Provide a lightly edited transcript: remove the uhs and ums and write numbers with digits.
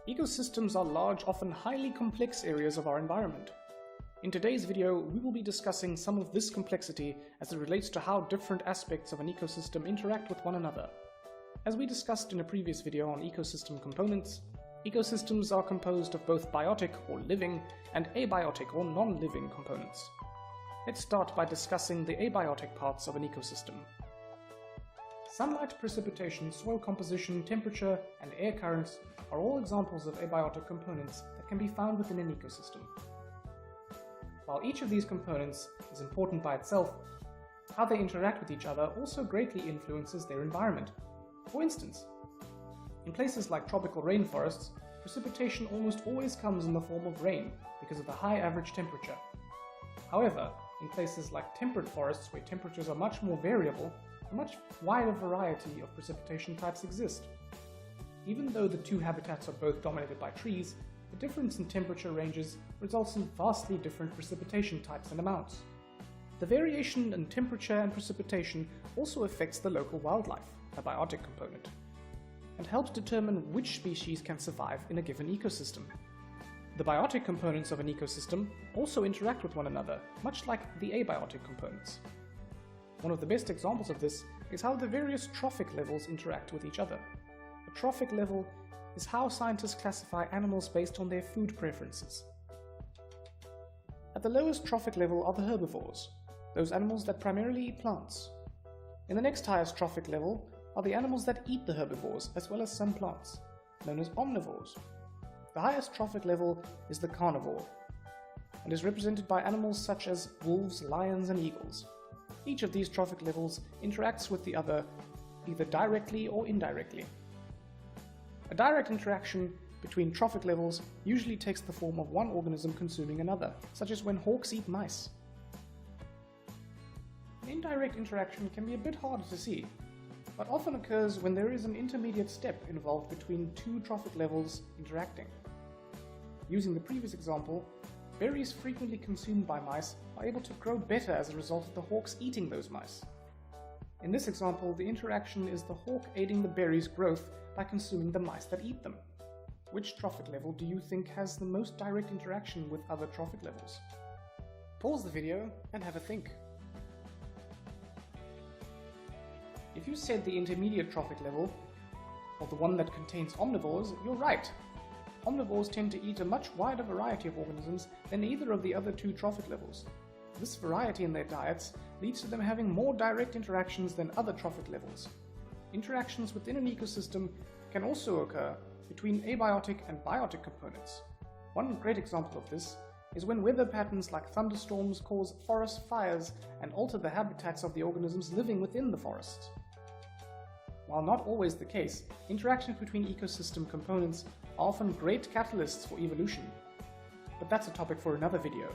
Ecosystems are large, often highly complex areas of our environment. In today's video, we will be discussing some of this complexity as it relates to how different aspects of an ecosystem interact with one another. As we discussed in a previous video on ecosystem components, ecosystems are composed of both biotic or living and abiotic or non-living components. Let's start by discussing the abiotic parts of an ecosystem. Sunlight, precipitation, soil composition, temperature, and air currents are all examples of abiotic components that can be found within an ecosystem. While each of these components is important by itself, how they interact with each other also greatly influences their environment. For instance, in places like tropical rainforests, precipitation almost always comes in the form of rain because of the high average temperature. However, in places like temperate forests where temperatures are much more variable, a much wider variety of precipitation types exist. Even though the two habitats are both dominated by trees, the difference in temperature ranges results in vastly different precipitation types and amounts. The variation in temperature and precipitation also affects the local wildlife, a biotic component, and helps determine which species can survive in a given ecosystem. The biotic components of an ecosystem also interact with one another, much like the abiotic components. One of the best examples of this is how the various trophic levels interact with each other. A trophic level is how scientists classify animals based on their food preferences. At the lowest trophic level are the herbivores, those animals that primarily eat plants. In the next highest trophic level are the animals that eat the herbivores as well as some plants, known as omnivores. The highest trophic level is the carnivore, and is represented by animals such as wolves, lions, and eagles. Each of these trophic levels interacts with the other either directly or indirectly. A direct interaction between trophic levels usually takes the form of one organism consuming another, such as when hawks eat mice. An indirect interaction can be a bit harder to see, but often occurs when there is an intermediate step involved between two trophic levels interacting. Using the previous example, berries frequently consumed by mice are able to grow better as a result of the hawks eating those mice. In this example, the interaction is the hawk aiding the berries' growth by consuming the mice that eat them. Which trophic level do you think has the most direct interaction with other trophic levels? Pause the video and have a think. If you said the intermediate trophic level, or the one that contains omnivores, you're right. Omnivores tend to eat a much wider variety of organisms than either of the other two trophic levels. This variety in their diets leads to them having more direct interactions than other trophic levels. Interactions within an ecosystem can also occur between abiotic and biotic components. One great example of this is when weather patterns like thunderstorms cause forest fires and alter the habitats of the organisms living within the forests. While not always the case, interactions between ecosystem components are often great catalysts for evolution. But that's a topic for another video.